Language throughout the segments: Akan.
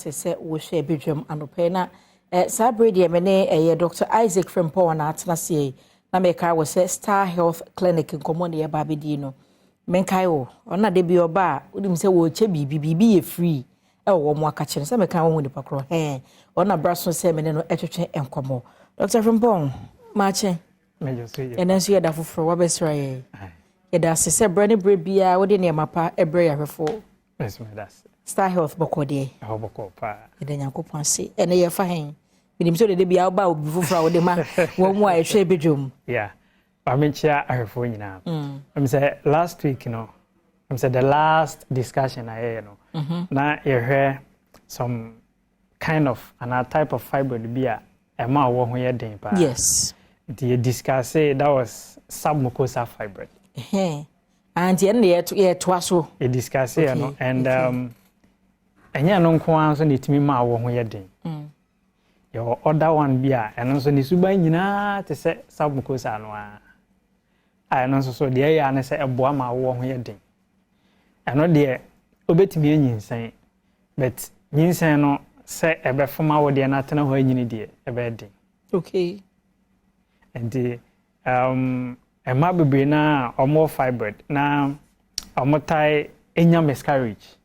se wo hwe bedwam anope na sabre de mene Dr. Isaac from Paul na atnase na me kai wo se Star Health Clinic nkomo ne ba bedi no men kai wo ona de bi oba udim se wo che bibi ye free wo mo aka kire se me kai wo ni pakro ona braso se mene no etwetwe enkomo Dr. from Paul ma che mejo se ye enenso ye da foforo wa besra ye da se brane bre bia wo de ne mapa ebre ya hwefo yes me das Star Health bokode boko pa ede nyankopon se ene ye fa hen binim so de bia oba obi foforo wo de ma wo mu a ehwe bedwom yeah amenchia ahwefo nyina say last week say the last discussion I had na ye some kind of a type of fibroid bia ema wo ho ye den pa yes the discuss that was submucosal fibroid and ye to so e discuss and enya no nko an so netimi ma wo ho ye den your other one bia eno so ni suba nyina te se submucosal no a eno so de ya na se eboa ma wo ho ye den eno de obetimi anyinsan but nyinsan no se ebe foma wo de na tena ho anyini de ebe den okay and ema bebre na omo fibroid na omo tai enya miscarriage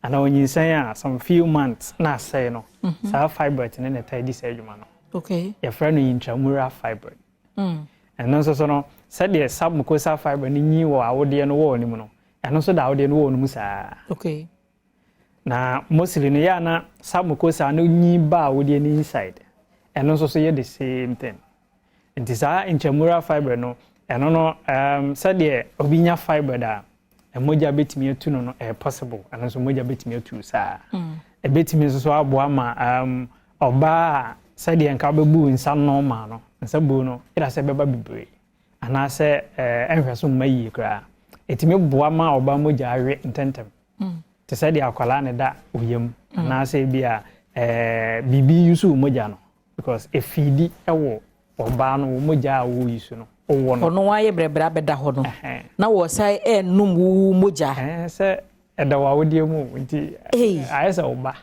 and onyinsan some few months na say no sa fibroid ne na tai dis adwuma no okay your friend no intramural fibroid and no so no said the submucosal fibroid ni nyi wo awode no wo onimu no eno so da awode no wo onimu sa okay na mostly no ya na submucosal no nyi ba awode ni inside eno so ye the same thing and this intramural fibroid no eno no said the obinya fibroid a emoja betimi atu no possible and so moja betimi atu sa e betimi so aboa ma oba said the nka bebu nsa normal no nsa bu no ira se beba bibre ana se enhwe so mayi kra etimi boa ma oba moja awe intentem te said the akwala ne da oyem ana se bia bibi yusu moja no because e feedi ewo oba no moja awo yusu no ono wa ye brebra beda ho no na wo sai enum wu moja se eda wa wodie mu nti ayesa oba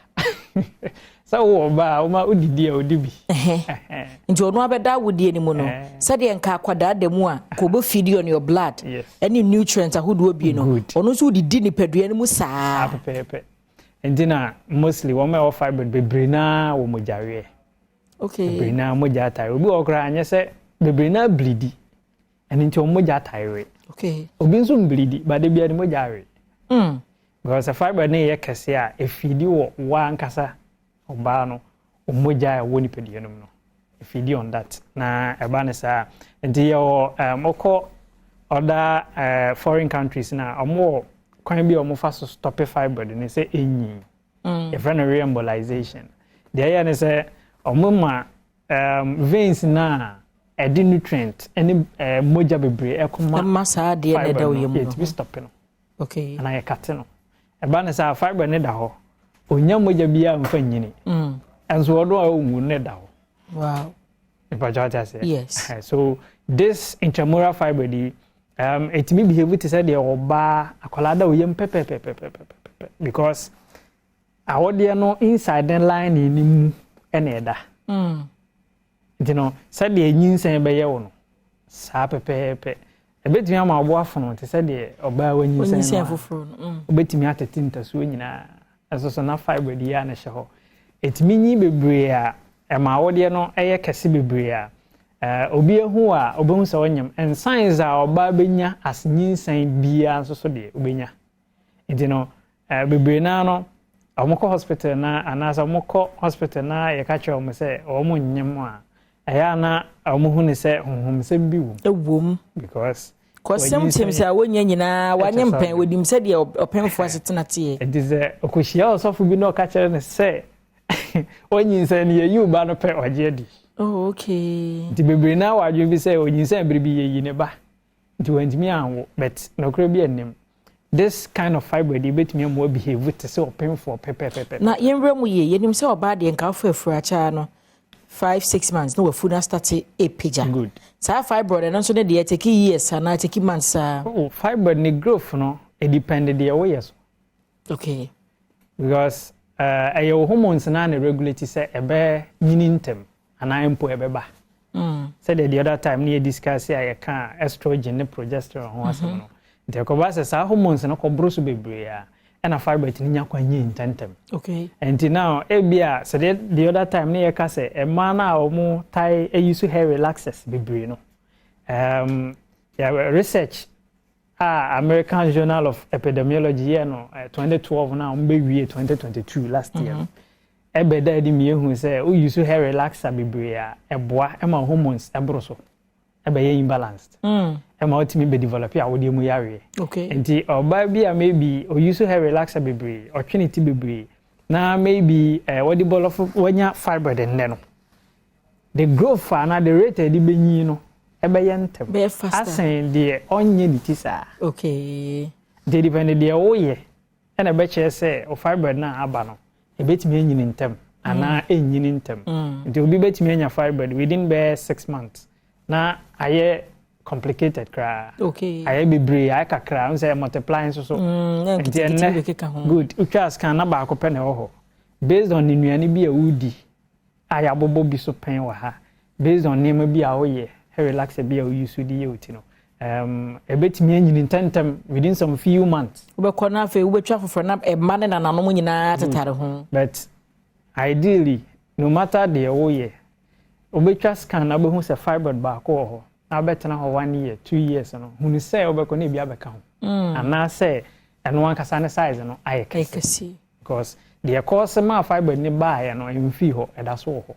sa wo oba o ma odidi a odibi nti ono abeda wodie ni mu no se de nka akwada da mu a ko bo feed on your blood any nutrients ahodo obi no ono so odidi ni padua ni mu saa pepe nti na mostly wo ma fibroid bebre na wo moja we okay bebre na moja tai obi okra anye se bebre na bleedi and into moja thyroid okay obi nso bleedi ba de bia ni moja we because fibroid na ye kese a e feedi wo wa nkasa oba no moja ya woni pedie no e feedi on that na e ba ne sa nti yo oko other foreign countries na omo kwan bi omo fa so stop fibroid ni say enyi e friend re-embolization there ya ne say omo ma veins na edi nutrient any moja bebre ekoma masa de ne da oyem no it be stop no okay na ye kate no e ba ne sa fiber ne da ho onya moja bia mfa nyini enso odo a owu ne da ho wow if I just say yes so this intramural fiber di it may behave to say the oba akola da oyem pepe because awode no inside the line ni mu ene eda you know said the nyinsan be ye wo no sa pepepe ebetimi ama abo afono te said the oba wa nyinsan foforo no obetimi atetinta so nyina eso na fiber di ya na hye ho etimi nyi bebre a ema wode no eye kese bebre a obi ehu a obehu se onyam and signs a oba benya as nyinsan bia so de obenya you know bebre na no omoko hospital na anasa omoko hospital na ye ka kye se omo nyem a ayana amuhu ne se honhom se bi wo ewom because symptoms a wonya nyina wanye mpan wodim se de openfo asetena tie it is okohia osofu bi no ka kere ne se onyinsa ne yeyi ba no pe oje di oh okay di bebre na wadwe bi se onyinsa berebi yeyi ne ba di wantimi anwo but no kra bi anem this kind of fiber dey betimi am behave to se openfo pepe na yenwra mu ye yenim se oba de nka afo afuracha no 5-6 months no food na start a pija good sa fibroid and so dey take years and take months fibroid ni growth no it depend the way yes okay because ɛyɛ hormones na na regulate sɛ ɛbɛ nyini ntem ana empo ɛbɛba said the other time near discuss ya ka estrogen ne progesterone ho asem no nti ko say sa hormones no ko bro so bebre ya na fiber tin nya kwa nyi intentem okay and now ebia said the other time near ka say e ma na o mu tai use hair relaxers bebre no research American Journal of Epidemiology no 2012 now mbe 2022 last year ebeda edi mi ehun say o use hair relaxer bebre a eboa ema hormones ebro so ebe ye imbalanced ema otimi be develop a wo de mu yare okay enti oba bi a maybe o use hair relaxer bebre o twenty bebre na maybe what the ball of wanya fiber den ne no the growth na the rate edi benyi no ebe ye ntem be faster asen de onye ditisa okay de depend de o ye na be che say o fiber na aba no ebetimi enyini ntem ana enyini ntem nti obi betimi enya fiber within be 6 months na aye complicated kra okay aye bebre aye kakra say multiplying so nti good utwas kan na ba akopɛ na ho based on nnuane bi a wudi aye abobo bi so pen wa ha based on name bi a woye relax bi a use di yoti no ebetimi enyini ntem within some few months ubekọ na afa ubetwa foforo na ema ne na nanom nyina tetare ho but ideally no matter the woye obetwa scan na be hu se fibroid ba ko ho na betena ho 1 year 2 years no hunu se obekọ na bi abeka ho ana se eno ankasa ne size no ayekasi because the cause ma fibroid ni ba ya no emfi ho eda so ho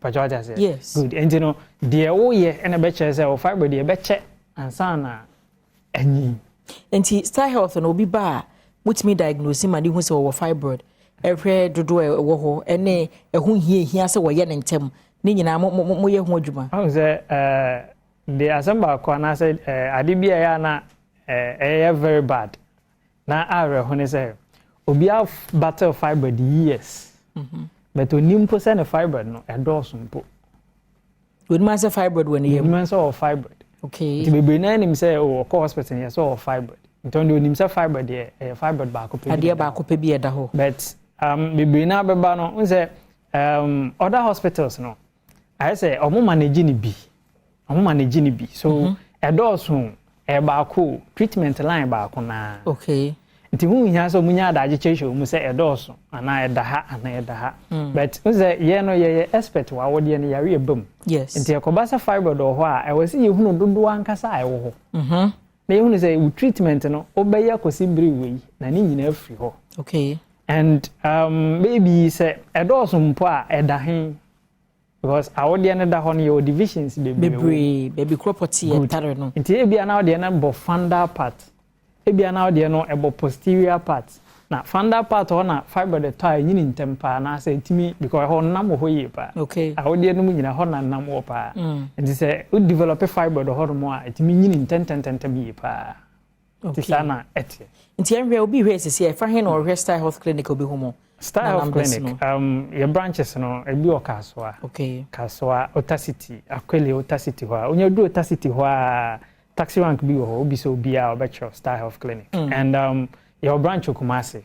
Pajaja said yes good and you know the woye ena be che se o fibroid e be che ansa na anyi enti star health no obi ba mutimi diagnose ma ni hu se wo fibroid ehwe dodo ewo ho ene ehu hia se wo ye ne ntem ni nyina mo ye ho adwuma I say the assemble ko na say ade bia ya na very bad na are ho ne say obi have battle fibroid years but onimpo se na fibroid no edoso mpo onima se fibroid when ye onima se o fibroid okay ti bebe na nim say o ko hospital yes o fibroid nton de onim se fibroid de fibroid ba ko pe ade ba ko pe bi eda ho but bebe na beba no unse other hospitals no I say omo manage ni bi so edoso e ba ko treatment line ba ko na okay nti hu hia so munya adaje chesho mu se edoso ana edaha but unse ye no ye expert wa wode ne yare ebam yes nti ekobasa fibroid ho a e wasi ye hunu dodo ankasa a ewo ho na ye hunu say treatment no obeya kosi bri we na ni nyina afri ho okay and maybe say edoso mpo a edahin because awode ne da ho no your divisions baby property e tare no nti e bia na wode na bo fundal part ebia na ode no ebo posterior part na fundal part ho na fibroid tie nyini ntempa na say timi because ho nam ho ye pa okay awode no mu nyina ho na nam wo pa nti say u develop fibroid ho mo a timi nyini ntententem ye pa okay sana etie nti enwe obi hwe sese e fa he no hwe Star Health Clinic obi homo Star Health Clinic your branches no ebi o Kaswa okay Kaswa Otacity Akwele Otacity ho onye du Otacity ho a taxi rank bi ho obi so bia obecho Star Health Clinic and your branch Kumasi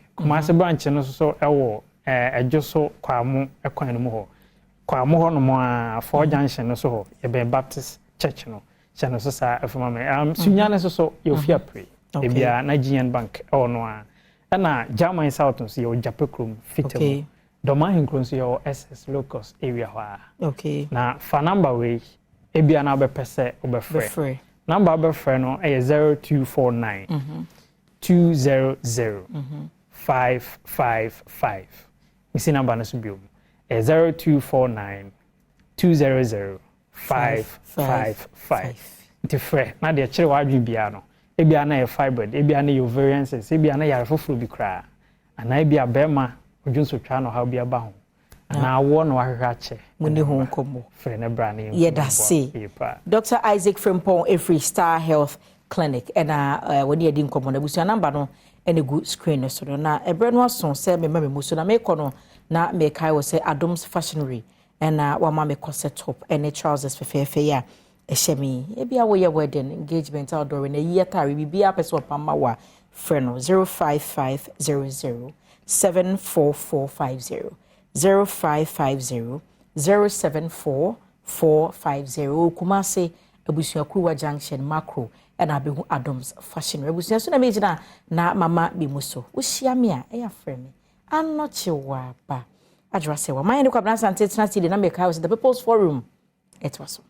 branch no so ewo ejoso kwamu ekwan no ho kwamu ho no mo a for junction no so ho ye be Baptist church no chano so sa afuma me sunya no so ye ofia pray e bia Nigerian bank o no a na German South so ye Japekrum fitemu doma hinkron so ye SS locus area ho a okay na fa number we e bia na be pese obefre number be friend no 0249 200 555. Missing number no subium 0249 200 555. Nti frɛ na de kyerɛ wadwe bia no e bia na fibroid e bia na ovarian cyst e bia na yare foforo bi kra ana e bia bema odwunso twa no ha bia ba ho na wo no ahwehwa che muni ho nkomo frɛ ne bra ne yedase Dr. Isaac Frimpong Every Star Health Clinic and when you didn't come on the bus number no any good screen so na ebre no aso say me mama muso na me kono na me kai wo say Adom's Fashionary and wa ma me corset top and trousers for ya ehemi e bia wo ye wedding engagement outdoor na year tare bibia person pamma wa freno 05500 74450 0550 074450 Kumasi Ebusuakuwa Junction Macro and Abehu Adom's Fashion Rebusia so na mejina na mama bimuso ushia me a eya frame anoche wa ba adwa se wa man kwa blansa antetina ti de na make house the people's forum it was